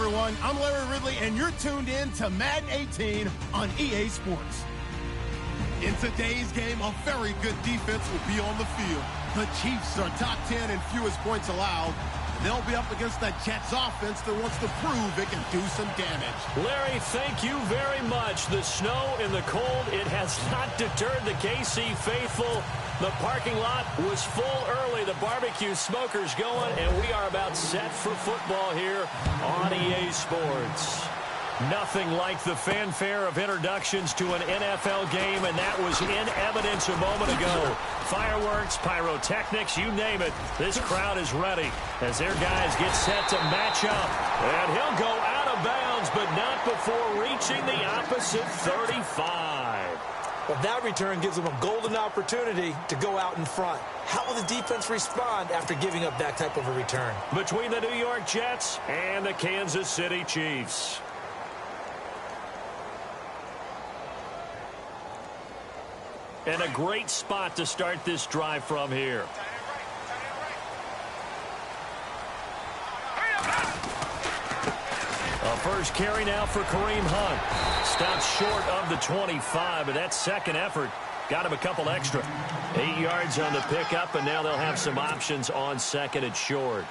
everyone. I'm Larry Ridley, and you're tuned in to Madden 18 on EA Sports. In today's game, a very good defense will be on the field. The Chiefs are top 10 in fewest points allowed. They'll be up against the Jets offense that wants to prove it can do some damage. Larry, thank you very much. The snow and the cold, it has not deterred the KC faithful. The parking lot was full early. The barbecue smoker's going, and we are about set for football here on EA Sports. Nothing like the fanfare of introductions to an NFL game, and that was in evidence a moment ago. Fireworks, pyrotechnics, you name it. This crowd is ready as their guys get set to match up. And he'll go out of bounds, but not before reaching the opposite 35. Well, that return gives them a golden opportunity to go out in front. How will the defense respond after giving up that type of a return? Between the New York Jets and the Kansas City Chiefs. And a great spot to start this drive from here. A first carry now for Kareem Hunt. Stops short of the 25, but that second effort got him a couple extra. 8 yards on the pickup, and now they'll have some options on second and short.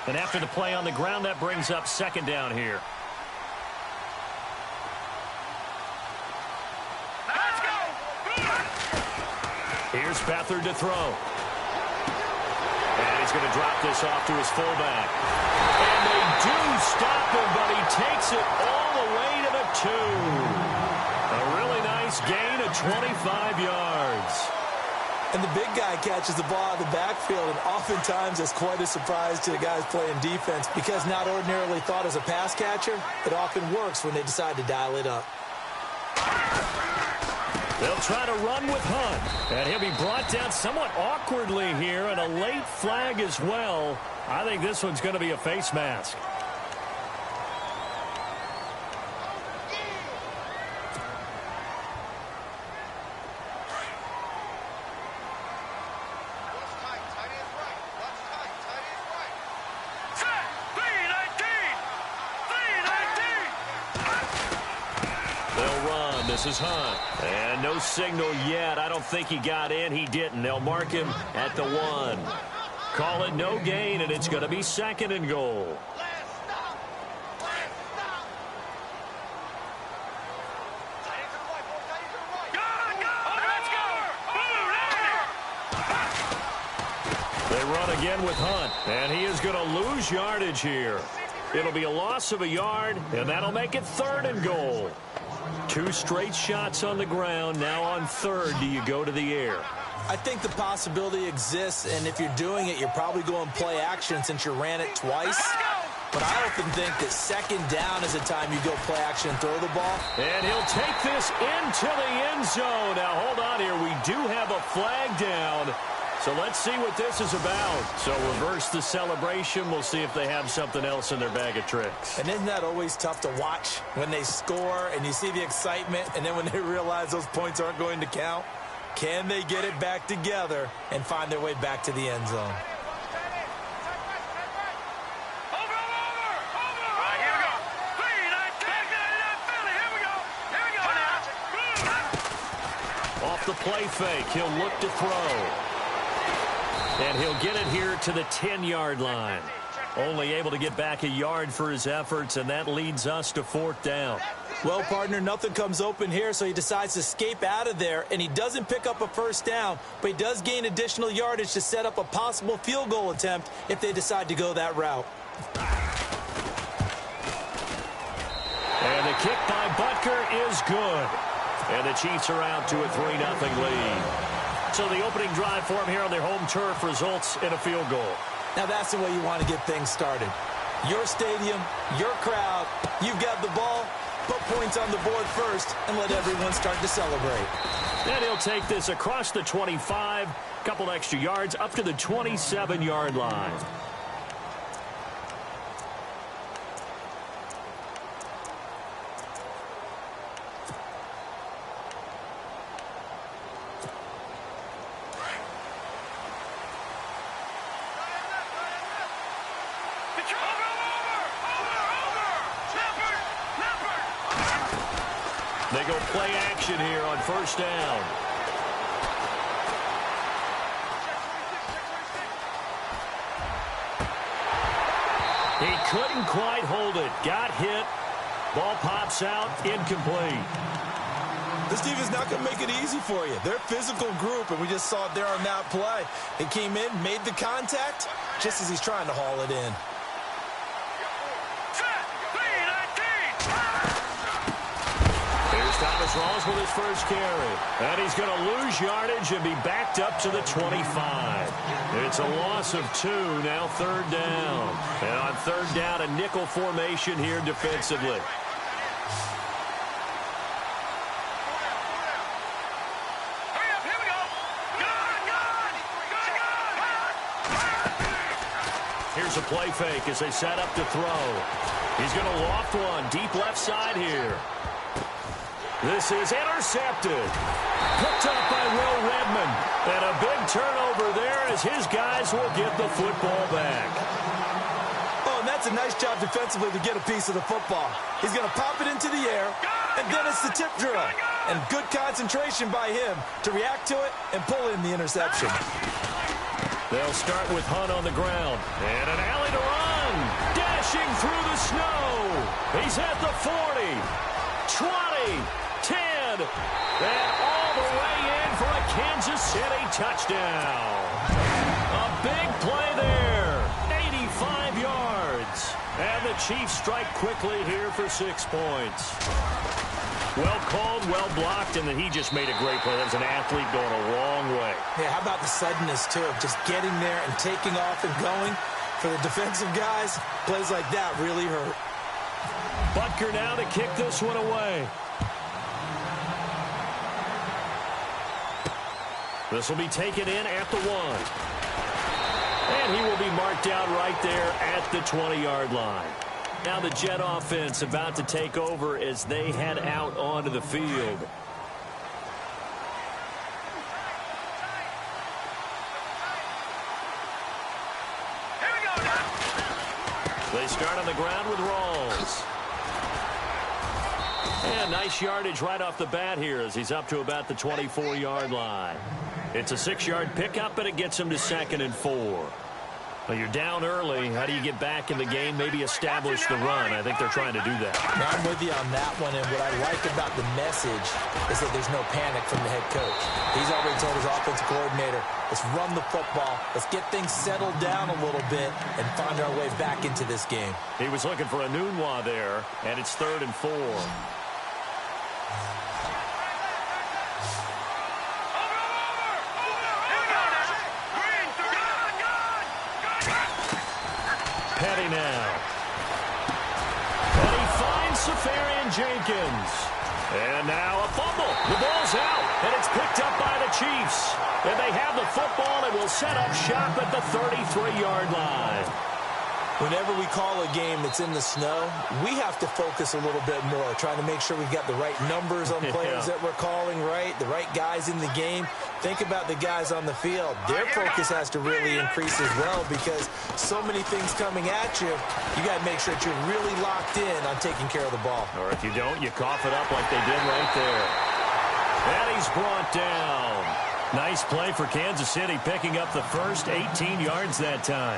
And after the play on the ground, that brings up second down here. Here's Beathard to throw. And he's going to drop this off to his fullback. And they do stop him, but he takes it all the way to the 2. A really nice gain of 25 yards. And the big guy catches the ball out of the backfield, and oftentimes it's quite a surprise to the guys playing defense because not ordinarily thought as a pass catcher, it often works when they decide to dial it up. They'll try to run with Hunt, and he'll be brought down somewhat awkwardly here, and a late flag as well. I think this one's going to be a face mask. This is Hunt. And no signal yet. I don't think he got in. He didn't. They'll mark him at the 1. Call it no gain, and it's going to be second and goal. They run again with Hunt, and he is going to lose yardage here. It'll be a loss of a yard, and that'll make it third and goal. 2 straight shots on the ground. Now on third, do you go to the air? I think the possibility exists, and if you're doing it, you're probably going play action since you ran it twice. But I often think that second down is the time you go play action and throw the ball. And he'll take this into the end zone. Now, hold on here. We do have a flag down. So let's see what this is about. So reverse the celebration. We'll see if they have something else in their bag of tricks. And isn't that always tough to watch when they score and you see the excitement, and then when they realize those points aren't going to count? Can they get it back together and find their way back to the end zone? Off the play fake, he'll look to throw. And he'll get it here to the 10-yard line. Only able to get back a yard for his efforts, and that leads us to fourth down. Well, partner, nothing comes open here, so he decides to escape out of there, and he doesn't pick up a first down, but he does gain additional yardage to set up a possible field goal attempt if they decide to go that route. And the kick by Butker is good. And the Chiefs are out to a 3-0 lead. So the opening drive for them here on their home turf results in a field goal. Now that's the way you want to get things started. Your stadium, your crowd, you've got the ball, put points on the board first, and let everyone start to celebrate. And he'll take this across the 25, couple extra yards, up to the 27-yard line. They go play action here on first down. He couldn't quite hold it. Got hit. Ball pops out. Incomplete. This defense is not going to make it easy for you. They're a physical group, and we just saw it there on that play. He came in, made the contact, just as he's trying to haul it in. Here's Thomas Rawls with his first carry. And he's going to lose yardage and be backed up to the 25. It's a loss of 2, now third down. And on third down, a nickel formation here defensively. Here's a play fake as they set up to throw. He's going to loft one deep left side here. This is intercepted. Picked up by Will Redmond. And a big turnover there as his guys will get the football back. Oh, and that's a nice job defensively to get a piece of the football. He's going to pop it into the air, and then it's the tip drill. And good concentration by him to react to it and pull in the interception. They'll start with Hunt on the ground. And an alley to run. Dashing through the snow. He's at the 40, 20, 10, and all the way in for a Kansas City touchdown. A big play there. 85 yards. And the Chiefs strike quickly here for 6 points. Well called, well blocked, and then he just made a great play. That was an athlete going a long way. Yeah, how about the suddenness, too, of just getting there and taking off and going? For the defensive guys, plays like that really hurt. Butker now to kick this one away. This will be taken in at the 1. And he will be marked down right there at the 20-yard line. Now the Jet offense about to take over as they head out onto the field. They start on the ground with Rawls. And nice yardage right off the bat here as he's up to about the 24-yard line. It's a 6-yard pickup, and it gets him to 2nd and 4. Well, you're down early. How do you get back in the game? Maybe establish the run. I think they're trying to do that. Now, I'm with you on that one, and what I like about the message is that there's no panic from the head coach. He's already told his offensive coordinator, let's run the football, let's get things settled down a little bit, and find our way back into this game. He was looking for a Nunwa there, and it's 3rd and 4. Petty now. And he finds Safarian Jenkins. And now a fumble. The ball's out, and it's picked up by the Chiefs. And they have the football and will set up shop at the 33-yard line. Whenever we call a game that's in the snow, we have to focus a little bit more, trying to make sure we've got the right numbers on players that we're calling right, the right guys in the game. Think about the guys on the field. Their focus has to really increase as well because so many things coming at you, you got to make sure that you're really locked in on taking care of the ball. Or if you don't, you cough it up like they did right there. And he's brought down. Nice play for Kansas City, picking up the first 18 yards that time.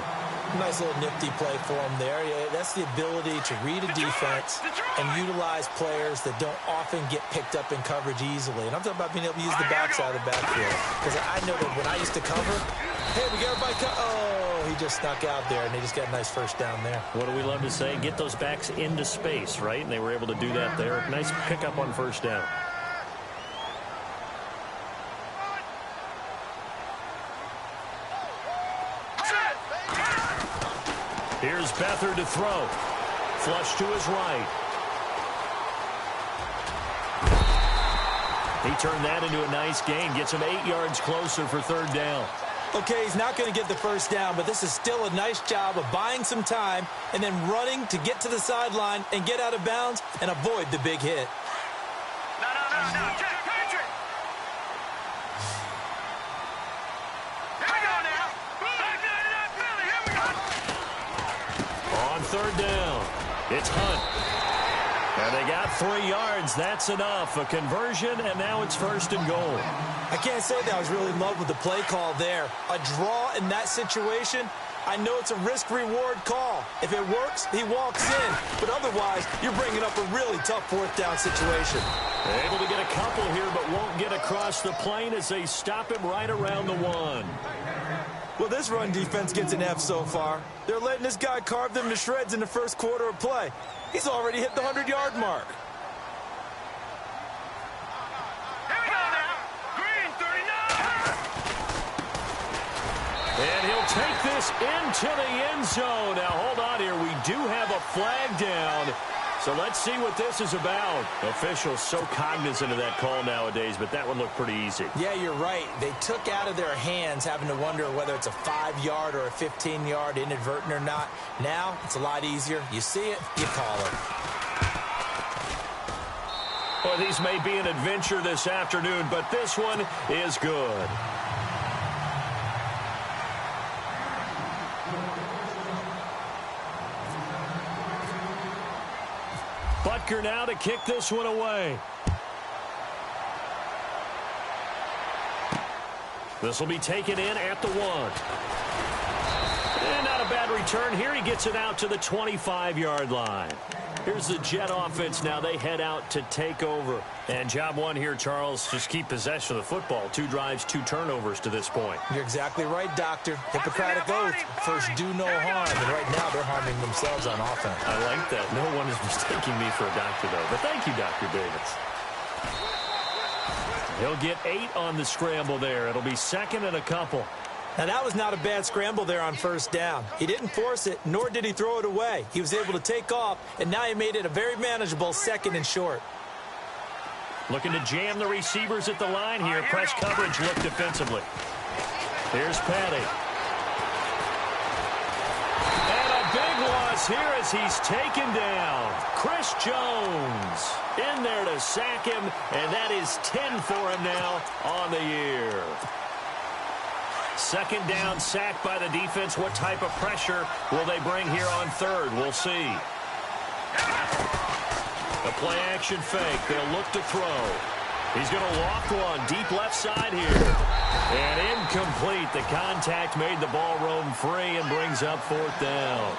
Nice little nifty play for him there. Yeah, that's the ability to read a defense and utilize players that don't often get picked up in coverage easily. And I'm talking about being able to use the backside of the backfield. Because I know that when I used to cover, hey, we got everybody oh, he just snuck out there, and they just got a nice first down there. What do we love to say? Get those backs into space, right? And they were able to do that there. Nice pickup on first down. Here's Beathard to throw. Flush to his right. He turned that into a nice gain. Gets him 8 yards closer for 3rd down. Okay, he's not going to get the first down, but this is still a nice job of buying some time and then running to get to the sideline and get out of bounds and avoid the big hit. No. On 3rd down, it's Hunt. And they got 3 yards. That's enough. A conversion, and now it's 1st and goal. I can't say that I was really in love with the play call there. A draw in that situation, I know it's a risk-reward call. If it works, he walks in. But otherwise, you're bringing up a really tough 4th down situation. Able to get a couple here, but won't get across the plane as they stop him right around the 1. Well, this run defense gets an F so far. They're letting this guy carve them to shreds in the first quarter of play. He's already hit the 100-yard mark. Here we go now. Green 39. And he'll take this into the end zone. Now, hold on here. We do have a flag down. So let's see what this is about. Officials so cognizant of that call nowadays, but that one looked pretty easy. Yeah, you're right. They took out of their hands having to wonder whether it's a 5-yard or a 15-yard inadvertent or not. Now, it's a lot easier. You see it, you call it. Well, these may be an adventure this afternoon, but this one is good. Butker now to kick this one away. This will be taken in at the 1. And not a bad return here. He gets it out to the 25-yard line. Here's the Jet offense now. They head out to take over. And job 1 here, Charles, just keep possession of the football. 2 drives, 2 turnovers to this point. You're exactly right, Doctor. Hippocratic oath. First, do no harm. And right now, they're harming themselves on offense. I like that. No one is mistaking me for a doctor, though. But thank you, Dr. Davis. He'll get 8 on the scramble there. It'll be 2nd and a couple. Now, that was not a bad scramble there on 1st down. He didn't force it, nor did he throw it away. He was able to take off, and now he made it a very manageable 2nd and short. Looking to jam the receivers at the line here. Press coverage look defensively. Here's Patty. And a big loss here as he's taken down. Chris Jones in there to sack him, and that is 10 for him now on the year. 2nd down, sacked by the defense. What type of pressure will they bring here on 3rd? We'll see. A play-action fake. They'll look to throw. He's going to loft one deep left side here. And incomplete. The contact made the ball roam free and brings up 4th down.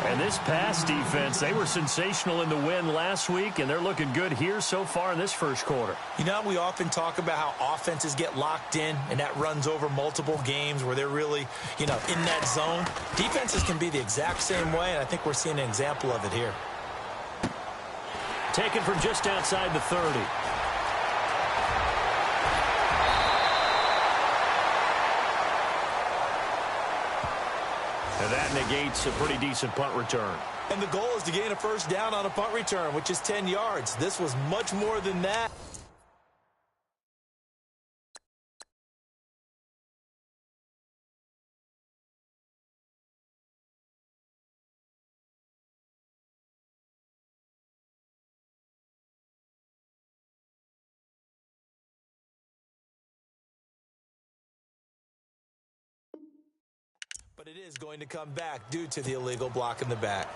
And this pass defense, they were sensational in the win last week, and they're looking good here so far in this first quarter. You know, we often talk about how offenses get locked in, and that runs over multiple games where they're really, in that zone. Defenses can be the exact same way, and I think we're seeing an example of it here. Taken from just outside the 30. And that negates a pretty decent punt return. And the goal is to gain a 1st down on a punt return, which is 10 yards. This was much more than that. But it is going to come back due to the illegal block in the back.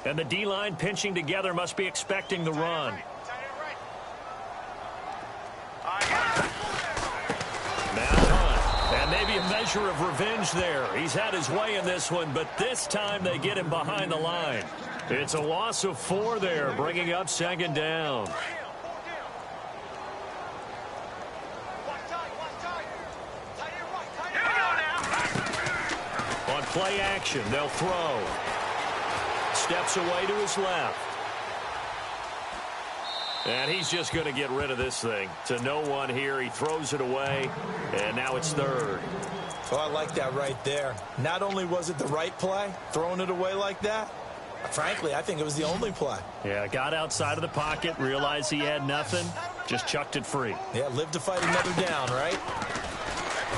And the D-line pinching together must be expecting the run. Now Hunt. And maybe a measure of revenge there. He's had his way in this one, but this time they get him behind the line. It's a loss of 4 there, bringing up 2nd down. Play action. They'll throw. Steps away to his left. And he's just going to get rid of this thing. To no one here. He throws it away. And now it's 3rd. Oh, I like that right there. Not only was it the right play, throwing it away like that, frankly, I think it was the only play. Yeah, got outside of the pocket, realized he had nothing, just chucked it free. Yeah, live to fight another down, right?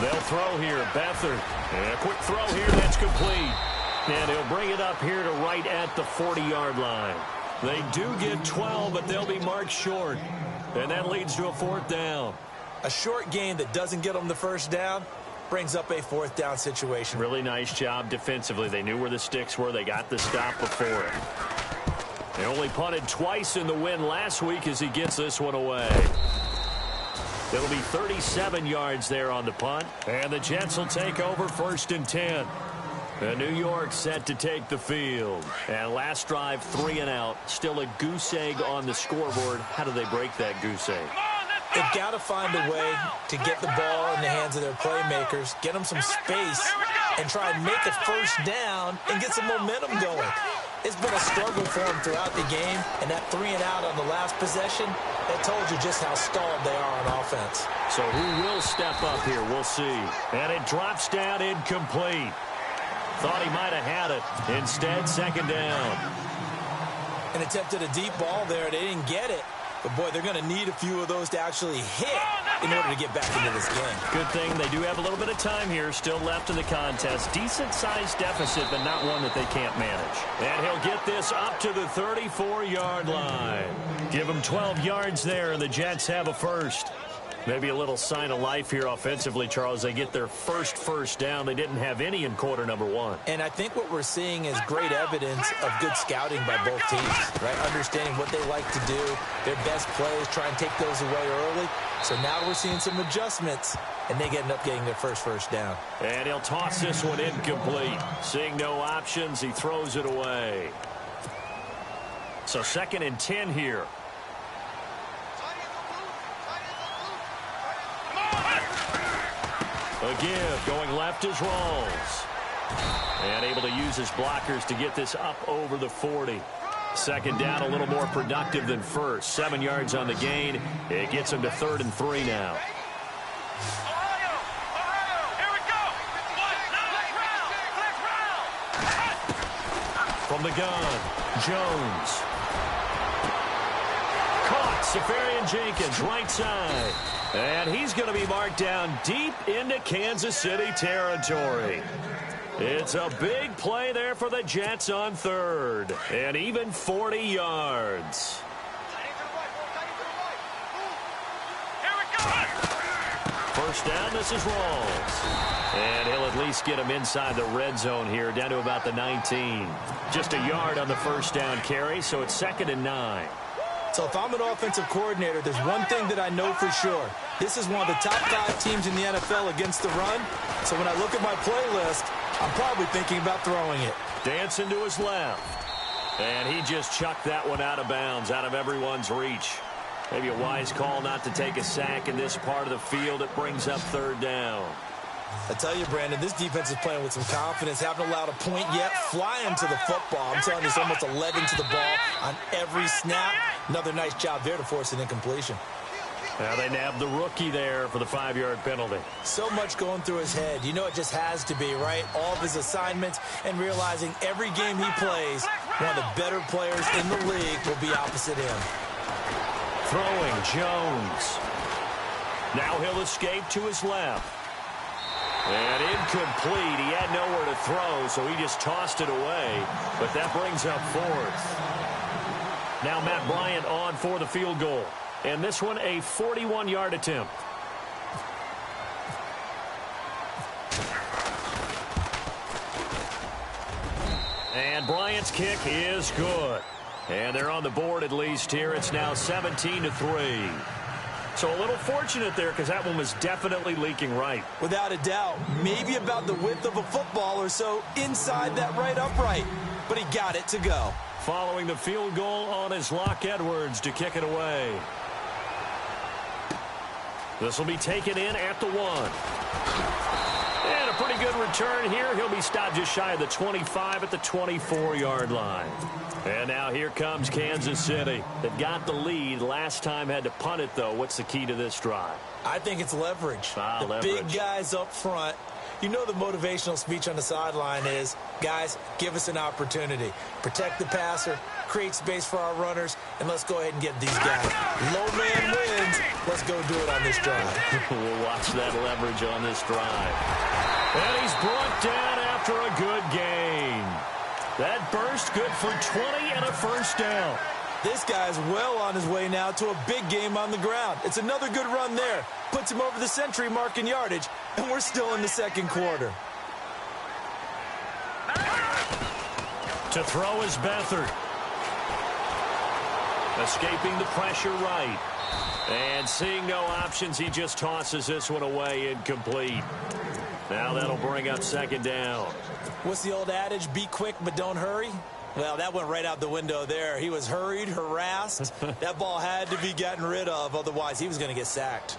They'll throw here. Beathard. And a quick throw here. That's complete. And he'll bring it up here to right at the 40-yard line. They do get 12, but they'll be marked short. And that leads to a 4th down. A short gain that doesn't get them the 1st down, brings up a 4th down situation. Really nice job defensively. They knew where the sticks were. They got the stop before it. They only punted twice in the win last week as he gets this one away. It'll be 37 yards there on the punt. And the Jets will take over 1st and 10. And New York set to take the field. And last drive, 3 and out. Still a goose egg on the scoreboard. How do they break that goose egg? They've got to find a way to get the ball in the hands of their playmakers, get them some space, and try and make a 1st down and get some momentum going. It's been a struggle for them throughout the game, and that 3 and out on the last possession, that told you just how stalled they are on offense. So who will step up here? We'll see. And it drops down incomplete. Thought he might have had it. Instead, 2nd down. And attempted a deep ball there. They didn't get it. But, boy, they're going to need a few of those to actually hit in order to get back into this game. Good thing they do have a little bit of time here still left in the contest. Decent-sized deficit, but not one that they can't manage. And he'll get this up to the 34-yard line. Give him 12 yards there, and the Jets have a 1st. Maybe a little sign of life here offensively, Charles. They get their first down. They didn't have any in quarter number 1. And I think what we're seeing is great evidence of good scouting by both teams, right? Understanding what they like to do, their best plays, try and take those away early. So now we're seeing some adjustments, and they end up getting their first down. And he'll toss this one incomplete. Seeing no options, he throws it away. So 2nd and 10 here. A give, going left is Rawls. And able to use his blockers to get this up over the 40. 2nd down, a little more productive than 1st. 7 yards on the gain. It gets him to 3rd and 3 now. Here we go. From the gun, Jones. Caught, Safarian-Jenkins, right side. And he's going to be marked down deep into Kansas City territory. It's a big play there for the Jets on 3rd. And even 40 yards. Here we go. 1st down, this is Rawls. And he'll at least get him inside the red zone here, down to about the 19. Just a yard on the 1st down carry, so it's 2nd and 9. So if I'm an offensive coordinator, there's one thing that I know for sure. This is one of the top 5 teams in the NFL against the run. So when I look at my playlist, I'm probably thinking about throwing it. Dancing to his left. And he just chucked that one out of bounds, out of everyone's reach. Maybe a wise call not to take a sack in this part of the field. It brings up 3rd down. I tell you, Brandon, this defense is playing with some confidence. Haven't allowed a point yet. Flying to the football. I'm telling you, it's almost 11 to the ball on every snap. Another nice job there to force an incompletion. Now they nabbed the rookie there for the 5-yard penalty. So much going through his head. You know it just has to be, right? All of his assignments and realizing every game he plays, one of the better players in the league will be opposite him. Throwing, Jones. Now he'll escape to his left. And incomplete. He had nowhere to throw, so he just tossed it away. But that brings up 4th. Now Matt Bryant on for the field goal. And this one a 41-yard attempt. And Bryant's kick is good. And they're on the board at least here. It's now 17-3. So a little fortunate there because that one was definitely leaking right. Without a doubt. Maybe about the width of a football or so inside that right upright. But he got it to go. Following the field goal on his Locke Edwards to kick it away. This will be taken in at the 1. And a pretty good return here. He'll be stopped just shy of the 25 at the 24-yard line. And now here comes Kansas City. That got the lead. Last time had to punt it, though. What's the key to this drive? I think it's leverage. The leverage. Big guys up front. You know the motivational speech on the sideline is, guys, give us an opportunity. Protect the passer, create space for our runners, and let's go ahead and get these guys. Low man wins. Let's go do it on this drive. We'll watch that leverage on this drive. And he's brought down after a good gain. That burst good for 20 and a 1st down. This guy's well on his way now to a big game on the ground. It's another good run there. Puts him over the century mark in yardage. and we're still in the second quarter. To throw is Beathard. Escaping the pressure right. And seeing no options, he just tosses this one away, incomplete. Now that'll bring up second down. What's the old adage? Be quick, but don't hurry? Well, that went right out the window there. He was hurried, harassed. That ball had to be gotten rid of, otherwise he was going to get sacked.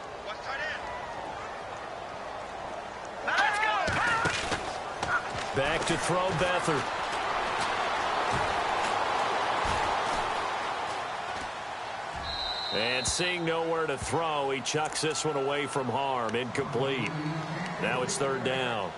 Let's go. Back to throw Beathard. And seeing nowhere to throw, he chucks this one away from harm. Incomplete. Now it's third down.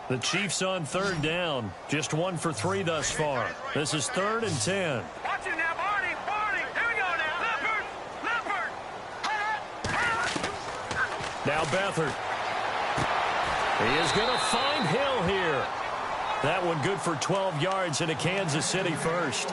The Chiefs on third down. Just 1 for 3 thus far. This is 3rd and 10. Watch it now, Barney. Here we go now. Leopard. Now Beathard. He is going to find Hill here. That one good for 12 yards in a Kansas City first.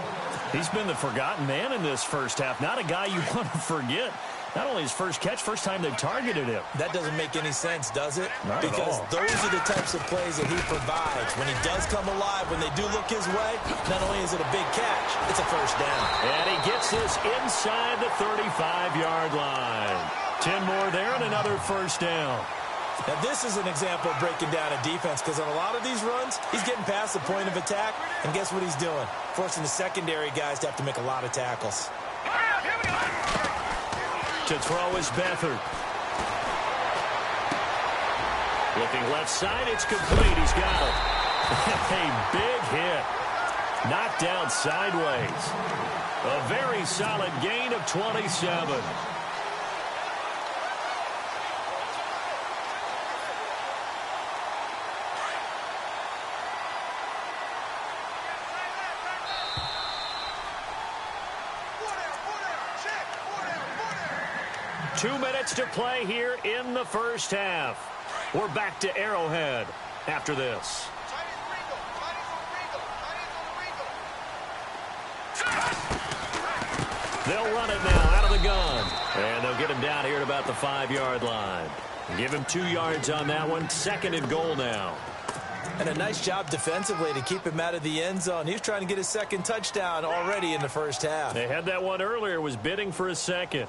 He's been the forgotten man in this first half. Not a guy you want to forget. Not only his first catch, first time they've targeted him. That doesn't make any sense, does it? Not because at all. Those are the types of plays that he provides. When he does come alive, when they do look his way, not only is it a big catch, it's a first down. And he gets this inside the 35-yard line. 10 more there and another first down. Now, this is an example of breaking down a defense because on a lot of these runs, he's getting past the point of attack, and guess what he's doing? Forcing the secondary guys to have to make a lot of tackles. Here we go. To throw is Beathard. Looking left side, it's complete. He's got it. A big hit. Knocked down sideways. A very solid gain of 27. Two minutes to play here in the first half. We're back to Arrowhead after this. They'll run it now out of the gun. And they'll get him down here at about the 5-yard line. Give him 2 yards on that one. 2nd and goal now. And a nice job defensively to keep him out of the end zone. He was trying to get his second touchdown already in the first half. They had that one earlier, was bidding for a second.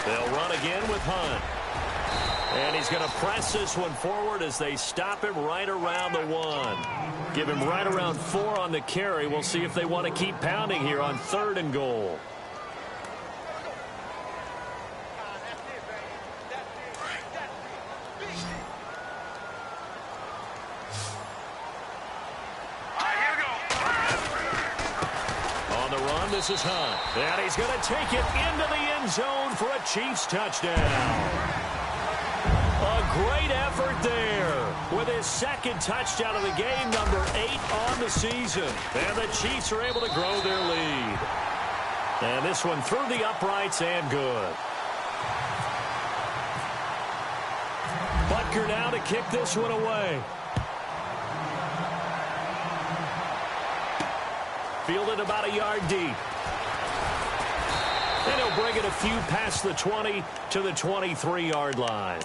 They'll run again with Hunt. And he's going to press this one forward as they stop him right around the 1. Give him right around 4 on the carry. We'll see if they want to keep pounding here on 3rd and goal. On the run, this is Hunt. And he's going to take it into the end zone for a Chiefs touchdown. A great effort there with his 2nd touchdown of the game, number 8 on the season. And the Chiefs are able to grow their lead. And this one through the uprights and good. Butker now to kick this one away. Fielded about a yard deep. And he'll bring it a few past the 20 to the 23-yard line.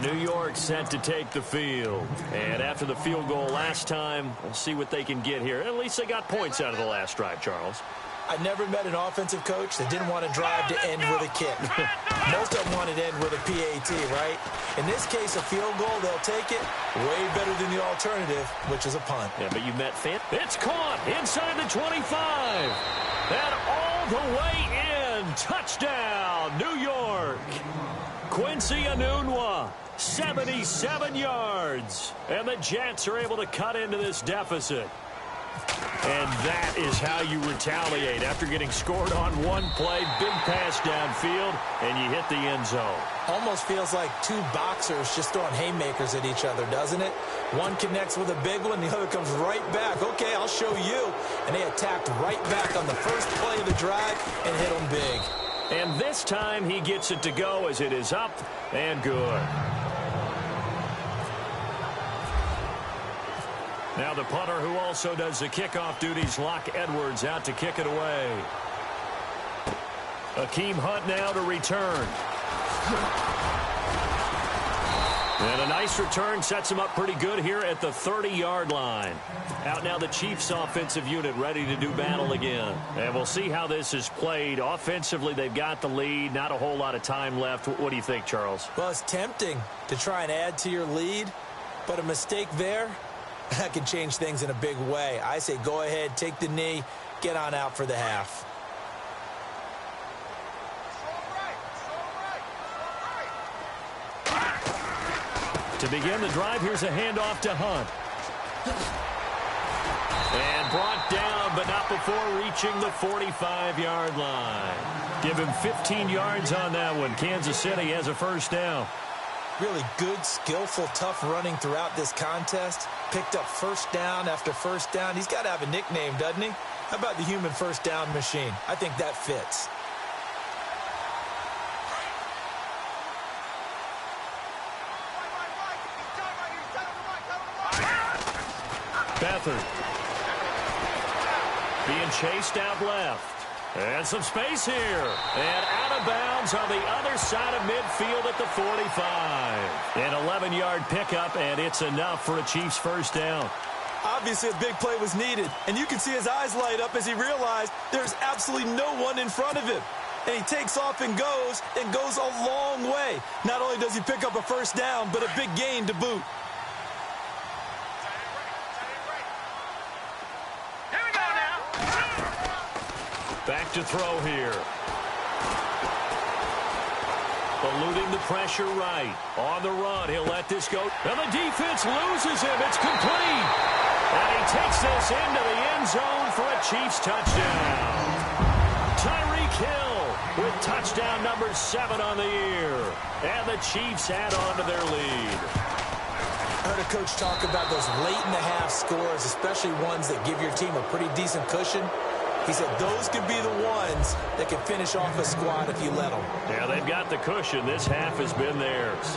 New York set to take the field. And after the field goal last time, we'll see what they can get here. At least they got points out of the last drive, Charles. I never met an offensive coach that didn't want to drive to end with a kick. Most of them wanted to end with a PAT, right? In this case, a field goal, they'll take it. Way better than the alternative, which is a punt. Yeah, but you met Fant. It's caught inside the 25. And all the way in. Touchdown, New York. Quincy Enunwa, 77 yards. And the Jets are able to cut into this deficit. And that is how you retaliate after getting scored on one play. Big pass downfield, and you hit the end zone. Almost feels like two boxers just throwing haymakers at each other, doesn't it? One connects with a big one, the other comes right back. Okay, I'll show you. And they attacked right back on the first play of the drive and hit them big. And this time he gets it to go as it is up and good. Now the punter who also does the kickoff duties, Locke Edwards, out to kick it away. Akeem Hunt now to return. And a nice return sets him up pretty good here at the 30-yard line. Out now the Chiefs offensive unit ready to do battle again. And we'll see how this is played. Offensively, they've got the lead. Not a whole lot of time left. What do you think, Charles? Well, it's tempting to try and add to your lead, but a mistake there, that can change things in a big way. I say go ahead, take the knee, get on out for the half. To begin the drive, here's a handoff to Hunt. And brought down, but not before reaching the 45-yard line. Give him 15 yards on that one. Kansas City has a first down. Really good, skillful, tough running throughout this contest. Picked up first down after first down. He's got to have a nickname, doesn't he? How about the human first down machine? I think that fits. Beathard being chased out left. And some space here. And out of bounds on the other side of midfield at the 45. An 11-yard pickup, and it's enough for a Chiefs first down. Obviously, a big play was needed. And you can see his eyes light up as he realized there's absolutely no one in front of him. And he takes off and goes a long way. Not only does he pick up a first down, but a big gain to boot. Back to throw here. Eluding the pressure right. On the run, he'll let this go. And the defense loses him. It's complete. And he takes this into the end zone for a Chiefs touchdown. Tyreek Hill with touchdown number 7 on the year. And the Chiefs add on to their lead. I heard a coach talk about those late-in-the-half scores, especially ones that give your team a pretty decent cushion. He said those could be the ones that can finish off a squad if you let them. Yeah, they've got the cushion. This half has been theirs.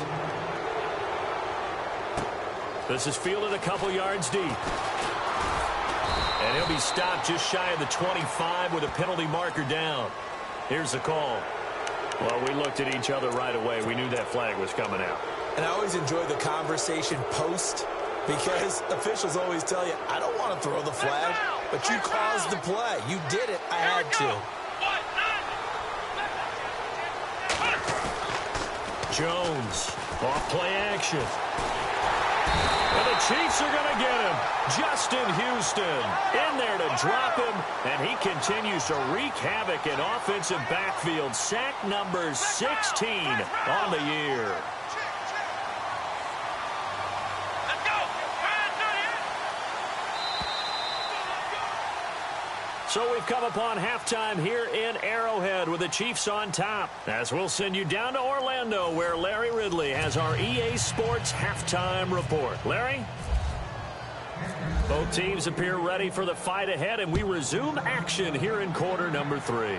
This is fielded a couple yards deep. And he'll be stopped just shy of the 25 with a penalty marker down. Here's the call. Well, we looked at each other right away. We knew that flag was coming out. And I always enjoy the conversation post because officials always tell you, I don't want to throw the flag. But you caused the play. You did it. I had to. Jones, off play action. And the Chiefs are going to get him. Justin Houston in there to drop him. And he continues to wreak havoc in offensive backfield. Sack number 16 on the year. So we've come upon halftime here in Arrowhead with the Chiefs on top. As we'll send you down to Orlando where Larry Ridley has our EA Sports halftime report. Larry? Both teams appear ready for the fight ahead, and we resume action here in quarter number 3.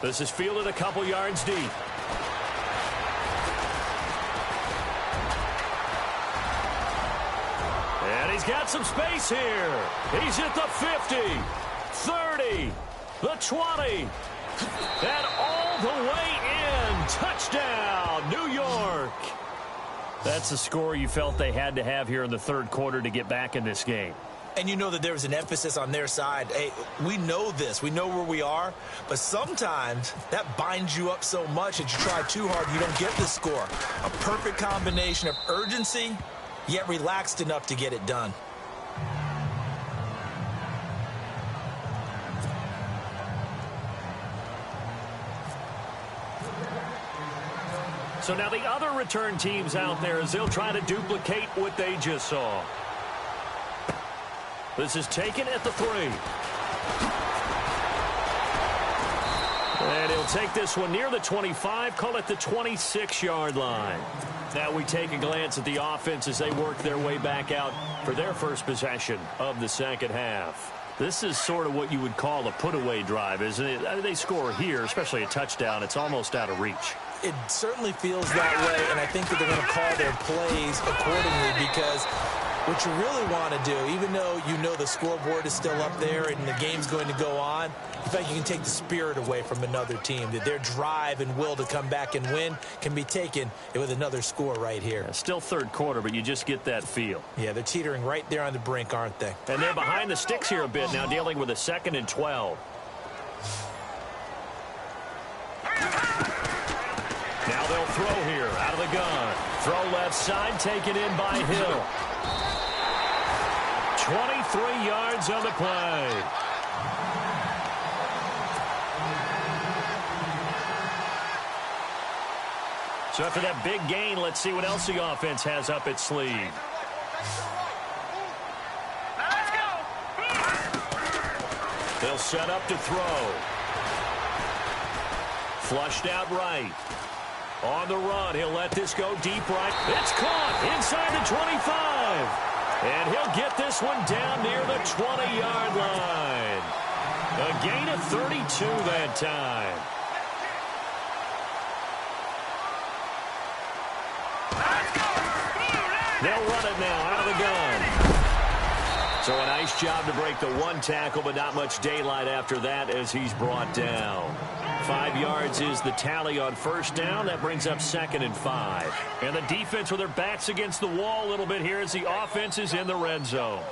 This is fielded a couple yards deep. And he's got some space here. He's at the 50, 30, the 20, and all the way in. Touchdown, New York. That's the score you felt they had to have here in the third quarter to get back in this game. And you know that there was an emphasis on their side. Hey, we know this. We know where we are. But sometimes that binds you up so much that you try too hard, you don't get the score. A perfect combination of urgency, yet relaxed enough to get it done. So now the other return teams out there as they'll try to duplicate what they just saw. This is taken at the 3. And he'll take this one near the 25, call it the 26-yard line. Now we take a glance at the offense as they work their way back out for their first possession of the second half. This is sort of what you would call a put-away drive, isn't it? They score here, especially a touchdown. It's almost out of reach. It certainly feels that way, and I think that they're going to call their plays accordingly because What you really want to do, even though you know the scoreboard is still up there and the game's going to go on, in fact, you can take the spirit away from another team, that their drive and will to come back and win can be taken with another score right here. Yeah, still third quarter, but you just get that feel. Yeah, they're teetering right there on the brink, aren't they? And they're behind the sticks here a bit now, dealing with a 2nd and 12. Now they'll throw here out of the gun. Throw left side, taken in by Hill. 23 yards on the play. So after that big gain, let's see what else the offense has up its sleeve. They'll set up to throw. Flushed out right. On the run, he'll let this go deep right. It's caught inside the 25. And he'll get this one down near the 20-yard line. A gain of 32 that time. They'll run it now out of the gun. So a nice job to break the one tackle, but not much daylight after that as he's brought down. 5 yards is the tally on first down. That brings up 2nd and 5. And the defense with their backs against the wall a little bit here as the offense is in the red zone.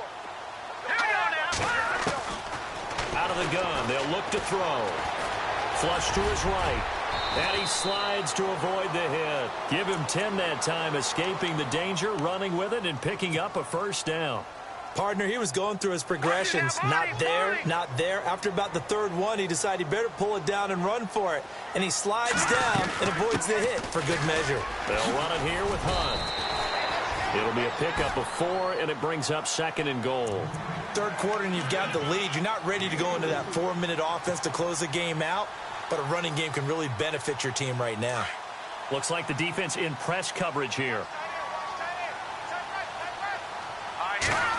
Out of the gun, they'll look to throw. Flush to his right. And he slides to avoid the hit. Give him 10 that time, escaping the danger, running with it, and picking up a first down. Partner, he was going through his progressions. Not there, not there. After about the third one, he decided he better pull it down and run for it. And he slides down and avoids the hit for good measure. They'll run it here with Hunt. It'll be a pickup of 4, and it brings up 2nd and goal. Third quarter, and you've got the lead. You're not ready to go into that 4-minute offense to close the game out, but a running game can really benefit your team right now. Looks like the defense in press coverage here.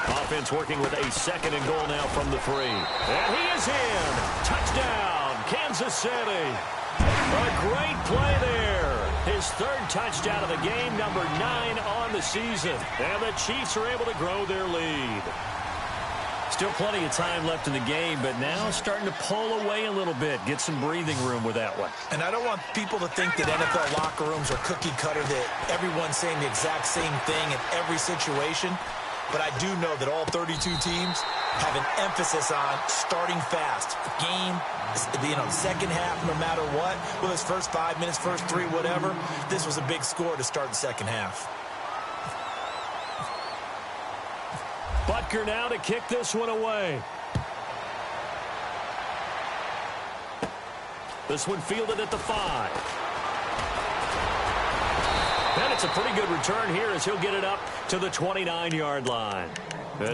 Offense working with a 2nd and goal now from the 3. And he is in. Touchdown, Kansas City. A great play there. His 3rd touchdown of the game, number 9 on the season. And the Chiefs are able to grow their lead. Still plenty of time left in the game, but now starting to pull away a little bit. Get some breathing room with that one. And I don't want people to think that NFL locker rooms are cookie cutter, that everyone's saying the exact same thing in every situation. But I do know that all 32 teams have an emphasis on starting fast. The game, the second half, no matter what, whether it's first 5 minutes, first 3, whatever, this was a big score to start the second half. Butker now to kick this one away. This one fielded at the 5. And it's a pretty good return here as he'll get it up to the 29-yard line.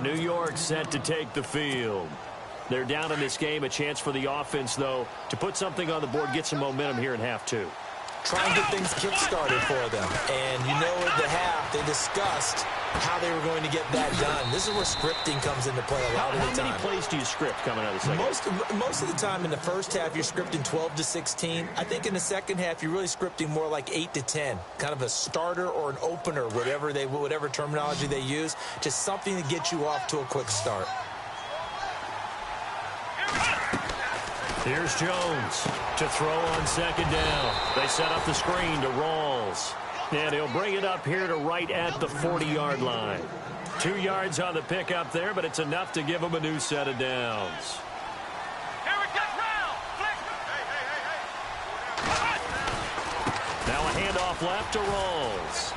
New York set to take the field. They're down in this game. A chance for the offense, though, to put something on the board, get some momentum here in half 2. Try and get things kick-started for them. And you know at the half, they discussed how they were going to get that done. This is where scripting comes into play a lot of the time. How many plays do you script coming out of the second? Most of the time in the first half, you're scripting 12 to 16. I think in the second half, you're really scripting more like 8 to 10. Kind of a starter or an opener, whatever terminology they use. Just something to get you off to a quick start. Here's Jones to throw on 2nd down. They set up the screen to Rawls. And he'll bring it up here to right at the 40-yard line. 2 yards on the pickup there, but it's enough to give him a new set of downs. Now a handoff left to Rawls.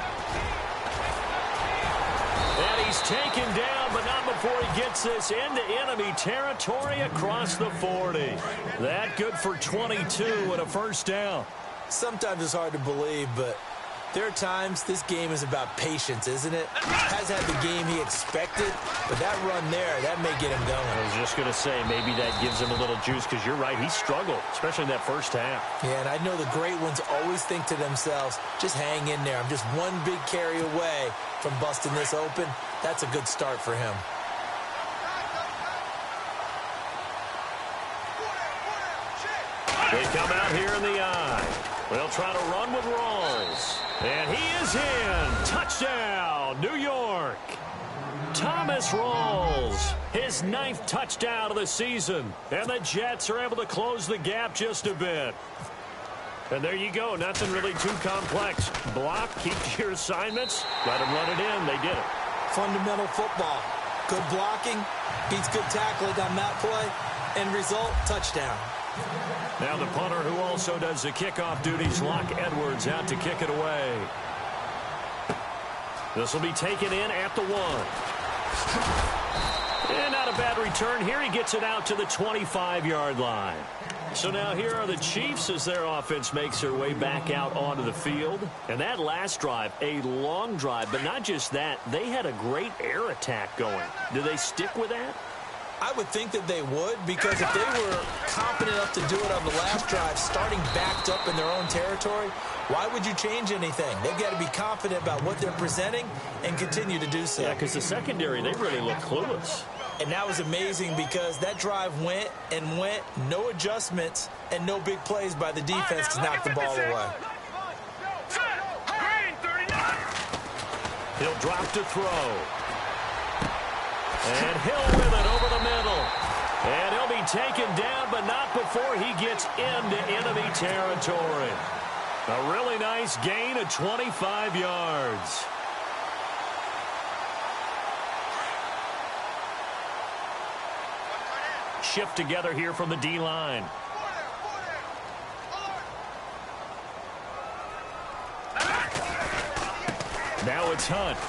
And he's taken down, but not before he gets this into enemy territory across the 40. That good for 22 and a first down. Sometimes it's hard to believe, but there are times this game is about patience, isn't it? Has had the game he expected, but that run there, that may get him going. I was just going to say, maybe that gives him a little juice, because you're right, he struggled, especially in that first half. Yeah, and I know the great ones always think to themselves, just hang in there. I'm just one big carry away from busting this open. That's a good start for him. They come out here in the eye. They'll try to run with Rawls. And he is in. Touchdown, New York. Thomas rolls. His 9th touchdown of the season. And the Jets are able to close the gap just a bit. And there you go. Nothing really too complex. Block, keep your assignments, let them run it in. They did it. Fundamental football. Good blocking, beats good tackling on that play. End result, touchdown. Now the punter who also does the kickoff duties, Locke Edwards, out to kick it away. This will be taken in at the 1. And not a bad return here. He gets it out to the 25-yard line. So now here are the Chiefs as their offense makes their way back out onto the field. And that last drive, a long drive, but not just that, they had a great air attack going. Do they stick with that? I would think that they would, because if they were confident enough to do it on the last drive, starting backed up in their own territory, why would you change anything? They've got to be confident about what they're presenting and continue to do so. Yeah, because the secondary, they really look clueless. And that was amazing because that drive went and went, no adjustments, and no big plays by the defense to knock the ball away. He'll drop to throw. And Hill with it over the middle. And he'll be taken down, but not before he gets into enemy territory. A really nice gain of 25 yards. Shift together here from the D-line. Now it's Hunt.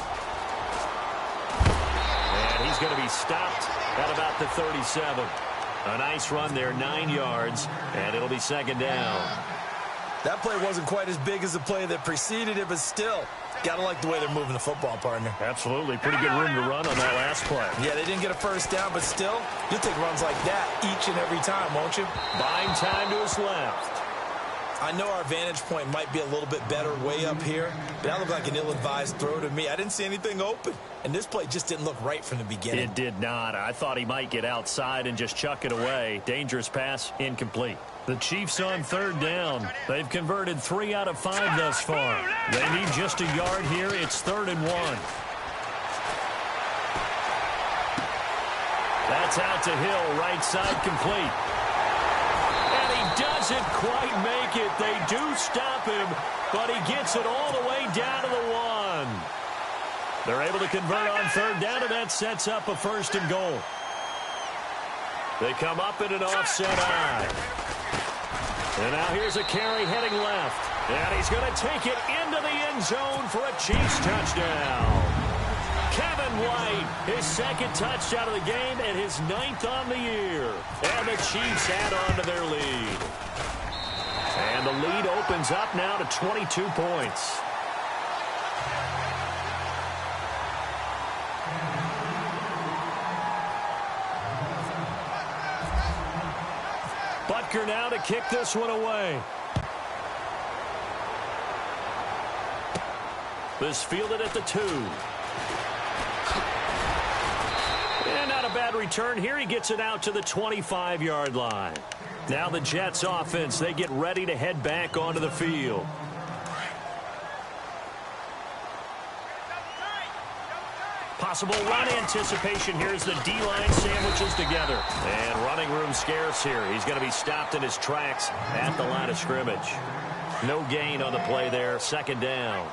And he's going to be stopped at about the 37. A nice run there, 9 yards, and it'll be second down. That play wasn't quite as big as the play that preceded it, but still, got to like the way they're moving the football, partner. Absolutely. Pretty good room to run on that last play. Yeah, they didn't get a first down, but still, you'll take runs like that each and every time, won't you? Buying time to his left. I know our vantage point might be a little bit better way up here, but that looked like an ill-advised throw to me. I didn't see anything open, and this play just didn't look right from the beginning. It did not. I thought he might get outside and just chuck it away. Dangerous pass, incomplete. The Chiefs on third down. They've converted 3 out of 5 thus far. They need just a yard here. It's 3rd and 1. That's out to Hill, right side complete. And he doesn't quite make it. They do stop him, but he gets it all the way down to the 1. They're able to convert on third down, and that sets up a 1st and goal. They come up in an offset eye. And now here's a carry heading left. And he's going to take it into the end zone for a Chiefs touchdown. Kevin White, his 2nd touchdown of the game and his 9th on the year. And the Chiefs add on to their lead. And the lead opens up now to 22 points. Butker now to kick this one away. This fielded at the 2. And not a bad return here. He gets it out to the 25-yard line. Now the Jets offense, they get ready to head back onto the field. Possible run anticipation here as the D-line sandwiches together. And running room scarce here. He's going to be stopped in his tracks at the line of scrimmage. No gain on the play there. 2nd down.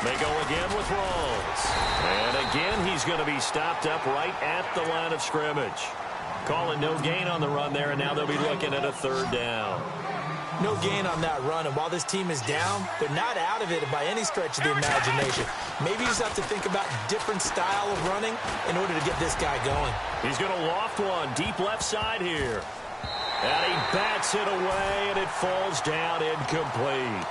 They go again with Rawls. And again, he's going to be stopped up right at the line of scrimmage. Calling no gain on the run there, and now they'll be looking at a 3rd down. No gain on that run, and while this team is down, they're not out of it by any stretch of the imagination. Maybe you just have to think about different style of running in order to get this guy going. He's going to loft one deep left side here. And he bats it away, and it falls down incomplete.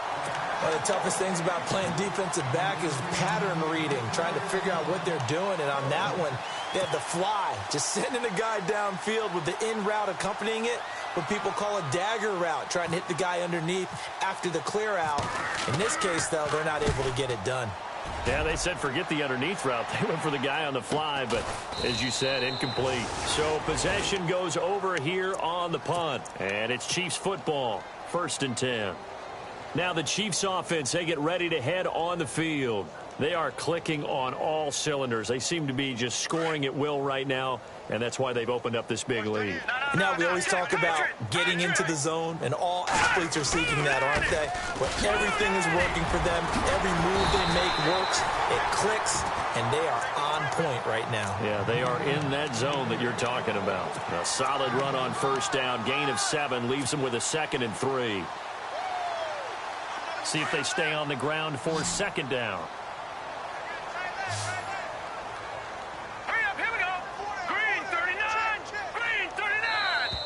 One of the toughest things about playing defensive back is pattern reading, trying to figure out what they're doing. And on that one, they had the fly, just sending the guy downfield with the in route accompanying it, what people call a dagger route, trying to hit the guy underneath after the clear out. In this case, though, they're not able to get it done. Yeah, they said forget the underneath route. They went for the guy on the fly, but as you said, incomplete. So possession goes over here on the punt, and it's Chiefs football, 1st and 10. Now the Chiefs offense, they get ready to head on the field. They are clicking on all cylinders. They seem to be just scoring at will right now, and that's why they've opened up this big lead. Now we always talk about getting into the zone, and all athletes are seeking that, aren't they? Where everything is working for them, every move they make works, it clicks, and they are on point right now. Yeah, they are in that zone that you're talking about. A solid run on first down, gain of 7, leaves them with a 2nd and 3. See if they stay on the ground for 2nd down. Hurry up, here we go. Green 39. Green 39.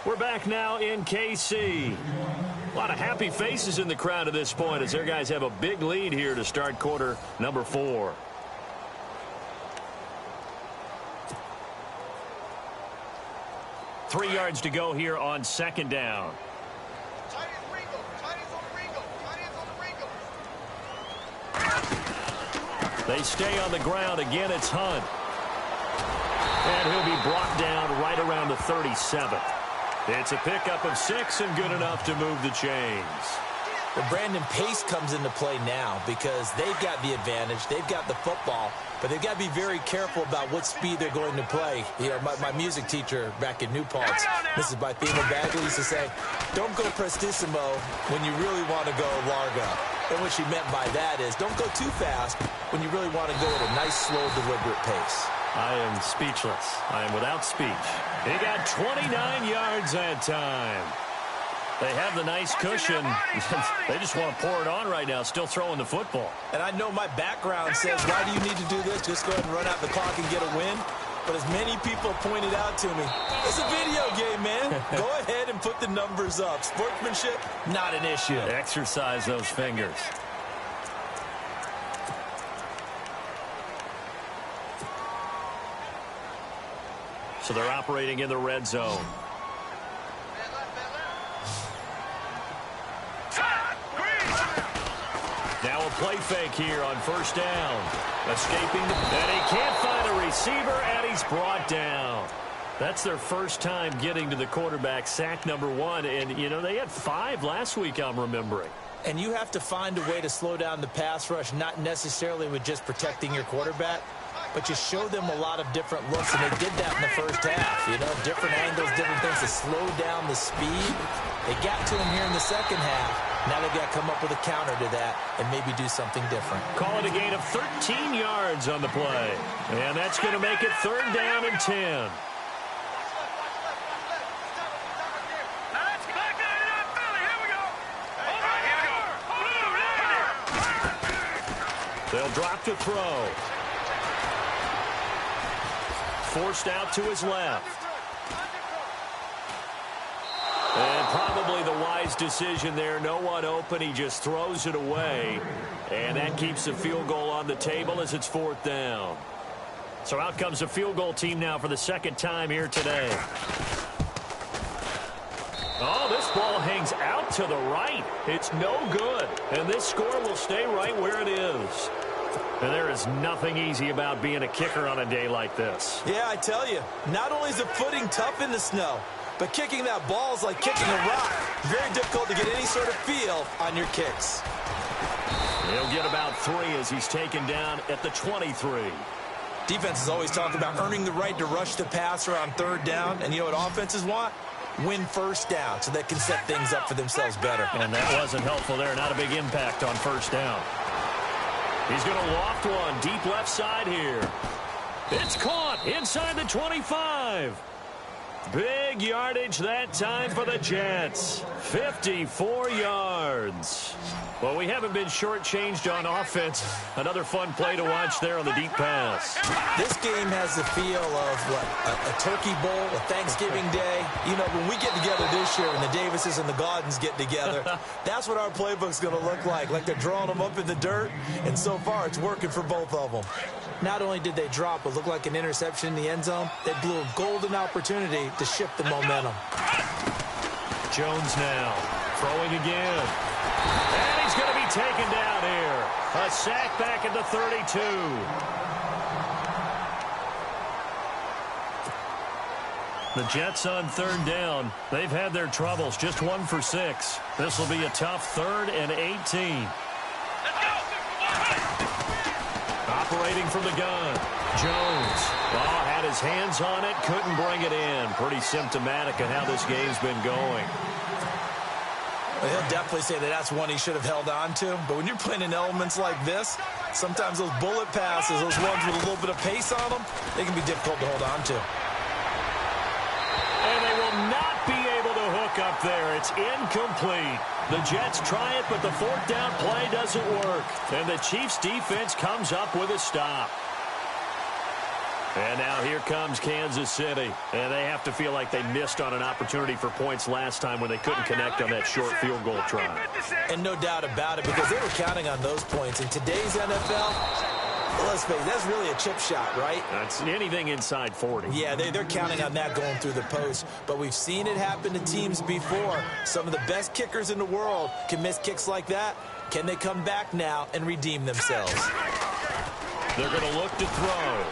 We're back now in KC. A lot of happy faces in the crowd at this point as their guys have a big lead here to start quarter number 4. Three yards to go here on 2nd down. They stay on the ground. Again, it's Hunt. And he'll be brought down right around the 37. It's a pickup of 6 and good enough to move the chains. Well, Brandon, pace comes into play now because they've got the advantage. They've got the football, but they've got to be very careful about what speed they're going to play. You know, my music teacher back in New Paltz, Mrs. Bythema Bagley, used to say, don't go prestissimo when you really want to go largo. And what she meant by that is don't go too fast when you really want to go at a nice, slow, deliberate pace. I am speechless. I am without speech. He got 29 yards that time. They have the nice cushion. They just want to pour it on right now, still throwing the football. And I know my background says, why do you need to do this? Just go ahead and run out the clock and get a win. But as many people pointed out to me, it's a video game, man. Go ahead and put the numbers up. Sportsmanship, not an issue. Exercise those fingers. So they're operating in the red zone. Now a play fake here on first down. Escaping, and he can't find a receiver, and he's brought down. That's their first time getting to the quarterback, sack number 1. And, you know, they had 5 last week, I'm remembering. And you have to find a way to slow down the pass rush, not necessarily with just protecting your quarterback, but you show them a lot of different looks, and they did that in the first half. You know, different angles, different things to slow down the speed. They got to him here in the second half. Now they've got to come up with a counter to that and maybe do something different. Call it a gain of 13 yards on the play. And that's going to make it 3rd down and 10. They'll drop to throw. Forced out to his left. And probably the wise decision there. No one open. He just throws it away. And that keeps the field goal on the table as it's 4th down. So out comes the field goal team now for the 2nd time here today. Oh, this ball hangs out to the right. It's no good. And this score will stay right where it is. And there is nothing easy about being a kicker on a day like this. Yeah, I tell you, not only is the footing tough in the snow, but kicking that ball is like kicking a rock. Very difficult to get any sort of feel on your kicks. He'll get about 3 as he's taken down at the 23. Defenses always talk about earning the right to rush the passer on 3rd down. And you know what offenses want? Win first down so they can set things up for themselves better. And that wasn't helpful there. Not a big impact on first down. He's going to loft one deep left side here. It's caught inside the 25. Big yardage that time for the Jets. 54 yards. Well, we haven't been shortchanged on offense. Another fun play to watch there on the deep pass. This game has the feel of what, a turkey bowl, a Thanksgiving day. You know, when we get together this year and the Davises and the Gaudens get together, that's what our playbook's going to look like they're drawing them up in the dirt. And so far, it's working for both of them. Not only did they drop what looked like an interception in the end zone, they blew a golden opportunity to shift the momentum. Jones now throwing again. And he's going to be taken down here. A sack back at the 32. The Jets on third down. They've had their troubles, just 1 for 6. This will be a tough 3rd and 18. Operating from the gun. Jones. Oh, had his hands on it, couldn't bring it in. Pretty symptomatic of how this game's been going. Well, he'll definitely say that that's one he should have held on to. But when you're playing in elements like this, sometimes those bullet passes, those ones with a little bit of pace on them, they can be difficult to hold on to. And they will not be able to hook up there. It's incomplete. The Jets try it, but the 4th down play doesn't work. And the Chiefs' defense comes up with a stop. And now here comes Kansas City. And they have to feel like they missed on an opportunity for points last time when they couldn't connect on that short field goal try. And no doubt about it, because they were counting on those points. In today's NFL, let's face it, that's really a chip shot, right? That's anything inside 40. Yeah, they're counting on that going through the post. But we've seen it happen to teams before. Some of the best kickers in the world can miss kicks like that. Can they come back now and redeem themselves? They're going to look to throw.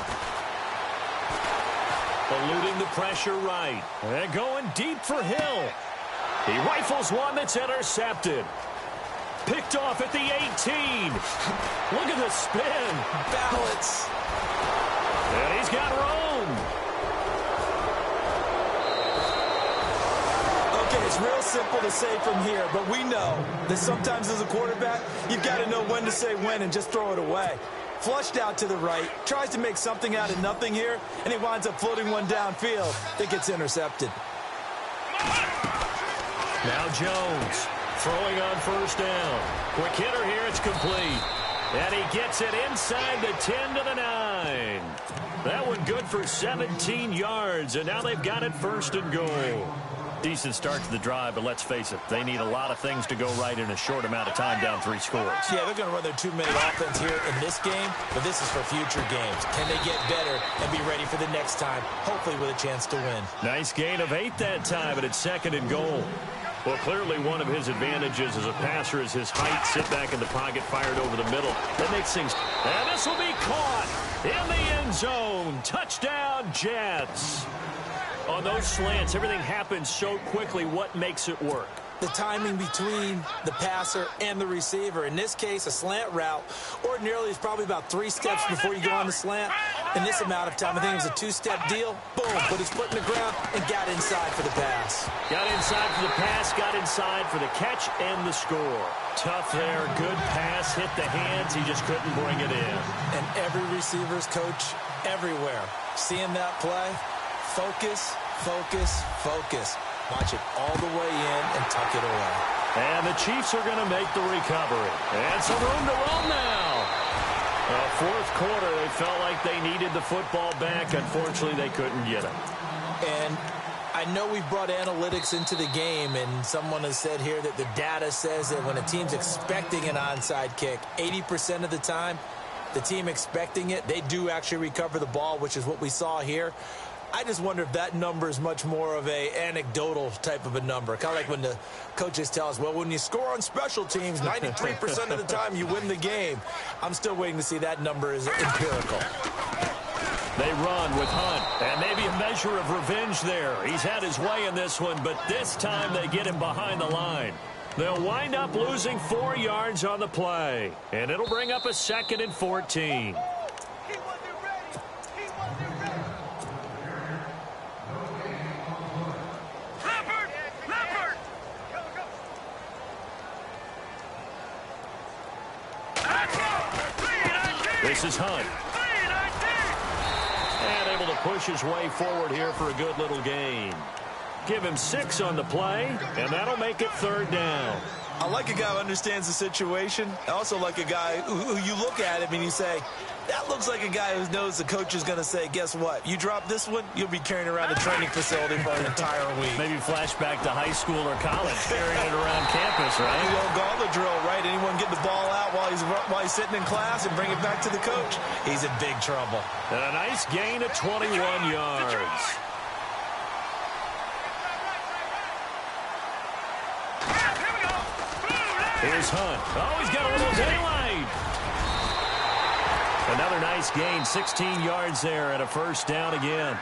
Eluding the pressure right. And going deep for Hill. He rifles one that's intercepted. Picked off at the 18. Look at the spin. Balance. And he's got room. Okay, it's real simple to say from here, but we know that sometimes as a quarterback, you've got to know when to say when and just throw it away. Flushed out to the right, tries to make something out of nothing here, and he winds up floating one downfield that gets intercepted. Now Jones throwing on 1st down. Quick hitter here, it's complete. And he gets it inside the 10 to the 9. That one good for 17 yards, and now they've got it 1st and goal. Decent start to the drive, but let's face it, they need a lot of things to go right in a short amount of time down 3 scores. Yeah, they're going to run their 2-minute offense here in this game, but this is for future games. Can they get better and be ready for the next time, hopefully with a chance to win? Nice gain of 8 that time, but it's 2nd and goal. Well, clearly one of his advantages as a passer is his height. Sit back in the pocket, fired over the middle. That makes things... And this will be caught in the end zone. Touchdown, Jets. On those slants, everything happens so quickly. What makes it work? The timing between the passer and the receiver. In this case, a slant route ordinarily is probably about 3 steps before you go on the slant. In this amount of time, I think it was a 2-step deal. Boom, put his foot in the ground and got inside for the pass. Got inside for the pass, got inside for the catch and the score. Tough there, good pass, hit the hands. He just couldn't bring it in. And every receiver's coach everywhere, seeing that play, focus, focus, focus. Watch it all the way in and tuck it away. And the Chiefs are going to make the recovery. And some room to run now. 4th quarter, they felt like they needed the football back. Unfortunately, they couldn't get it. And I know we've brought analytics into the game, and someone has said here that the data says that when a team's expecting an onside kick, 80% of the time, the team expecting it, they do actually recover the ball, which is what we saw here. I just wonder if that number is much more of a anecdotal type of a number. Kind of like when the coaches tell us, well, when you score on special teams, 93% of the time you win the game. I'm still waiting to see that number is empirical. They run with Hunt, and maybe a measure of revenge there. He's had his way in this one, but this time they get him behind the line. They'll wind up losing 4 yards on the play, and it'll bring up a 2nd and 14. This is Hunt. And able to push his way forward here for a good little gain. Give him 6 on the play, and that'll make it 3rd down. I like a guy who understands the situation. I also like a guy who you look at him and you say, that looks like a guy who knows the coach is going to say, guess what? You drop this one, you'll be carrying around the training facility for an entire week. Maybe flashback to high school or college, carrying it around campus, right? The old gauntlet drill, right? Anyone get the ball out while he's sitting in class and bring it back to the coach? He's in big trouble. And a nice gain of 21 yards. Here's Hunt. Oh, he's got a little daylight. Another nice gain, 16 yards there, and a 1st down again.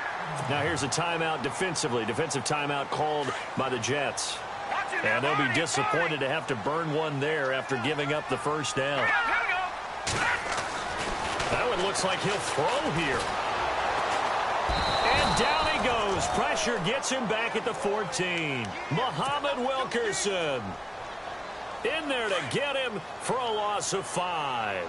Now here's a timeout defensively. Defensive timeout called by the Jets. And they'll be disappointed to have to burn one there after giving up the first down. That one looks like he'll throw here. And down he goes. Pressure gets him back at the 14. Muhammad Wilkerson in there to get him for a loss of 5.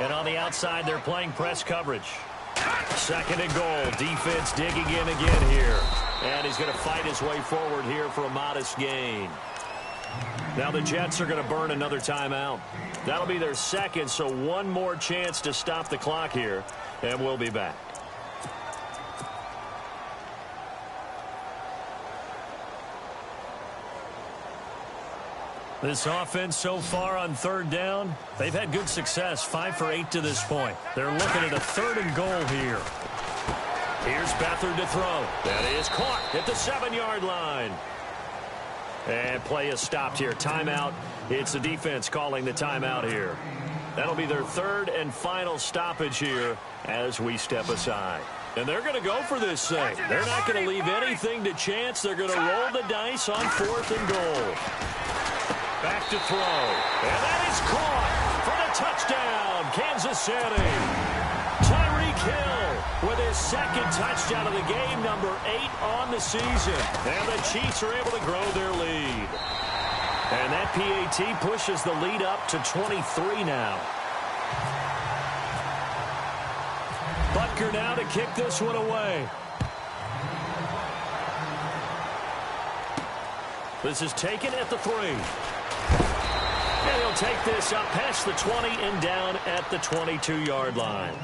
And on the outside, they're playing press coverage. 2nd and goal. Defense digging in again here. And he's going to fight his way forward here for a modest gain. Now the Jets are going to burn another timeout. That'll be their second, so one more chance to stop the clock here. And we'll be back. This offense so far on 3rd down, they've had good success, 5 for 8 to this point. They're looking at a 3rd and goal here. Here's Beathard to throw. That is caught at the 7-yard line. And play is stopped here. Timeout. It's the defense calling the timeout here. That'll be their 3rd and final stoppage here as we step aside. And they're going to go for this thing. They're not going to leave anything to chance. They're going to roll the dice on 4th and goal. Back to throw. And that is caught for the touchdown, Kansas City. Tyreek Hill with his 2nd touchdown of the game, number 8 on the season. And the Chiefs are able to grow their lead. And that PAT pushes the lead up to 23 now. Butker now to kick this one away. This is taken at the 3. And he'll take this up past the 20 and down at the 22-yard line.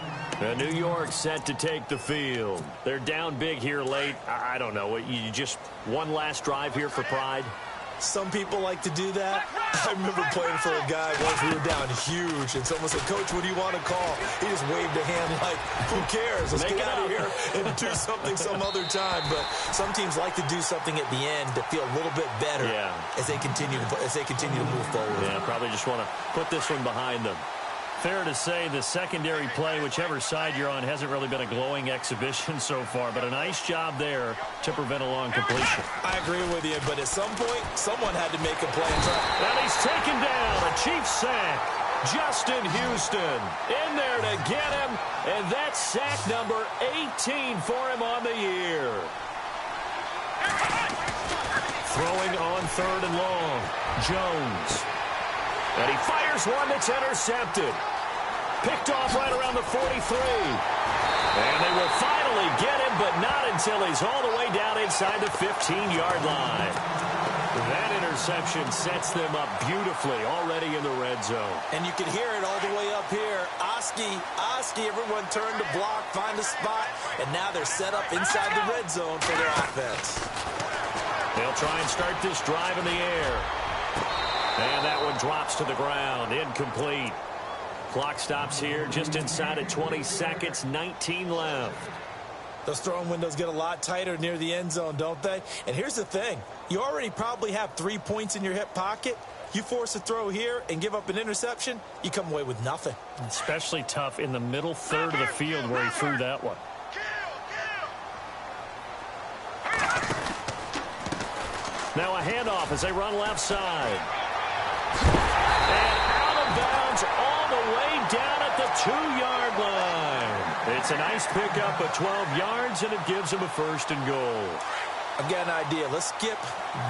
And New York set to take the field. They're down big here late. I don't know. You just one last drive here for pride? Some people like to do that. I remember playing for a guy once we were down huge, and someone said, "Coach, what do you want to call?" He just waved a hand like, who cares? Let's get out of here and do something some other time. But some teams like to do something at the end to feel a little bit better as they continue to move forward. Yeah, probably just want to put this one behind them. Fair to say the secondary play, whichever side you're on, hasn't really been a glowing exhibition so far, but a nice job there to prevent a long completion. I agree with you, but at some point, someone had to make a play. And he's taken down, a Chiefs sack. Justin Houston in there to get him, and that's sack number 18 for him on the year. Throwing on 3rd and long, Jones. And he fires one that's intercepted. Picked off right around the 43. And they will finally get him, but not until he's all the way down inside the 15-yard line. That interception sets them up beautifully already in the red zone. And you can hear it all the way up here. Oski, everyone turned to block, find a spot, and now they're set up inside the red zone for their offense. They'll try and start this drive in the air. And that one drops to the ground, incomplete. Clock stops here just inside of 20 seconds, 19 left. Those throwing windows get a lot tighter near the end zone, don't they? And here's the thing. You already probably have 3 points in your hip pocket. You force a throw here and give up an interception, you come away with nothing. Especially tough in the middle 3rd of the field where he threw that one. Now a handoff as they run left side. And out of bounds all the way down at the 2-yard line. It's a nice pickup of 12 yards, and it gives them a 1st and goal. I've got an idea. Let's skip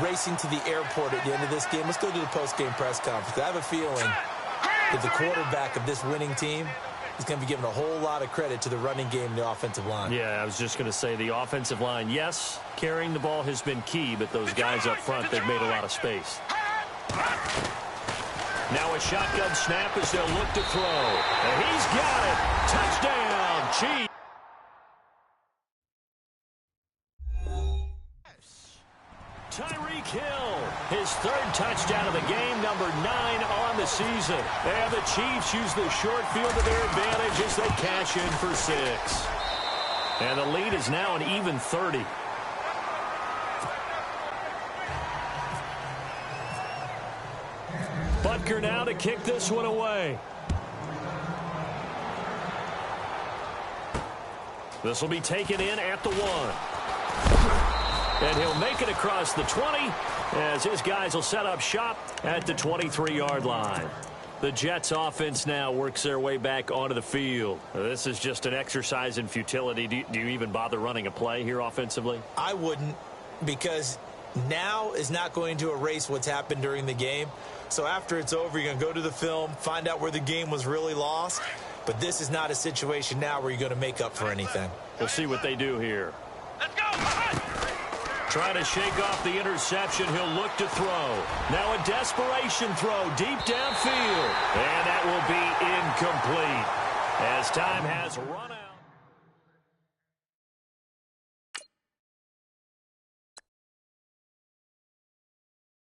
racing to the airport at the end of this game. Let's go to the post-game press conference. I have a feeling that the quarterback of this winning team is going to be given a whole lot of credit to the running game and the offensive line. Yeah, I was just going to say the offensive line, yes, carrying the ball has been key, but those guys up front, they've made a lot of space. Now a shotgun snap as they'll look to throw. And he's got it. Touchdown, Chiefs. Tyreek Hill, his 3rd touchdown of the game, number 9 on the season. And the Chiefs use the short field to their advantage as they cash in for 6. And the lead is now an even 30. Butker now to kick this one away. This will be taken in at the 1. And he'll make it across the 20 as his guys will set up shop at the 23-yard line. The Jets offense now works their way back onto the field. This is just an exercise in futility. Do you even bother running a play here offensively? I wouldn't, because now is not going to erase what's happened during the game. So after it's over, you're going to go to the film, find out where the game was really lost. But this is not a situation now where you're going to make up for anything. We'll see what they do here. Let's go. Trying to shake off the interception. He'll look to throw. Now a desperation throw deep downfield. And that will be incomplete as time has run out.